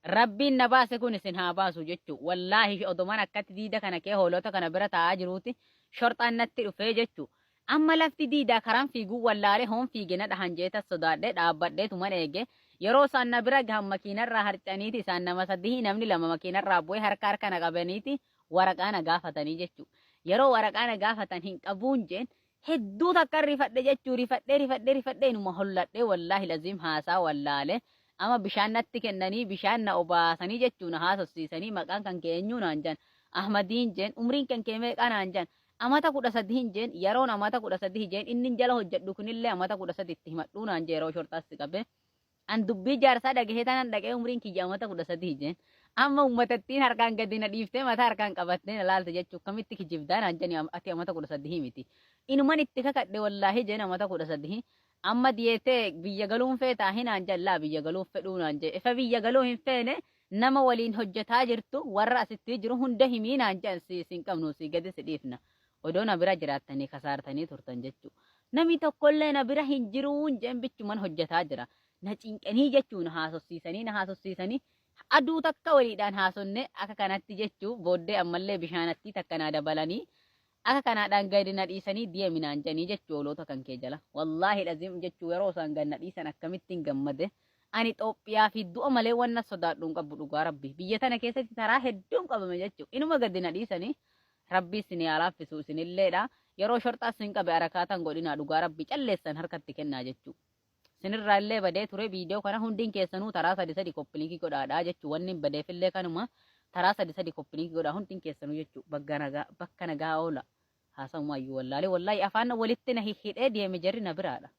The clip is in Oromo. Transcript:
rabbiin na baase kun isin haa baasu jechuu wallaahi odumaan akkatti diida kana kee hoolota kana bira taa'aa jiruuti shorxaan natti dhufee jechuu amma lafti diidaa karaan fiiguu wallaalee hoon fiigina dhahan jeeta sodaadhee dhaabbadhee tuman eege yeroo isaan na bira gahan makiinarraa harcaniiti isaan nama sadii namni lama makiinarraa bu'ee harka na qabaniiti waraqaa na gaafatanii jechuu yeroo waraqaa na gaafatan hin qabuun jeen hedduu takka rifadhe jechuu rifadhee numa holladhee wallaahi laziim haasaa wallaalee ama bishaan natti kennanii bishaan na obaasanii jechuun haasofsiisanii maqaan kan keenyuu naan jan ahmadiin jeen umriin kan kee meeqaa naan jan amata 13 jeen yeroon amata 13 jeen inni jala hojjedhu kunillee amata 13 itti himadhuu naan jee yeroo shortaasti qabe an dubbii jaarsaa dhagahee tanan dhaqee umriin kiyya amata 13 jeen amma ummatattiin harkaan gadi na dhiiftee mataa harkaan qabattee na laalte jechuu kamitti kijibdaa naan jeni ati amata 13 miti inuman itti kakadhe wallaahi jeen amata 13 amma dietee biyya galuun feetaa hinaan jallaa biyya galuun fedhuu naan jee ifa biyya galuu hin feene nama waliin hojjetaa jirtu warra asitti jiru hunda himii naan jeen siin qabnu si gadi si dhiifna odoo na bira jiraattanii kasaartanii turtan jechuu namni tokkollee na bira hin jiruun jeen bichuman hojjetaa jira na cinqanii jechuun haasofsiisanii na haasofsiisanii aduu takka waliidhaan haasonne akka kanatti jechuu booddee ammallee bishaanatti takka naa dabalanii akka kanaadhaan gadi na dhiisanii deeminaan janii jechuu hoolota kan kee jala wallaahi laziim jechuu yeroo isaan gad na dhiisan akkamittiin gammade ani Itoophiyaa fi du'a malee wanna sodaadhuun qabu dhugaa rabbi biyya tana keessatti taraa hedduun qabame jechuu inuma gadi na dhiisanii rabbi isin yaa laaffisu isinilleedha yeroo shorxaa isin qabe arakaatan godhinaa dhugaa rabbi calleessan harkatti kennaa jechuu sinirraa illee badee ture viidiyoo kana hundiin keessanuu taraa sadi koppiliikii godhaadhaa jechuu wanni badeefillee kanuma taraa sadi koppiliikii godhaa hundiin keessanuu jechuu bakka nagaa oola haasa'umaayyuu wallaalee wallaahi afaan walitti na hidhee deeme jarri na biraadha.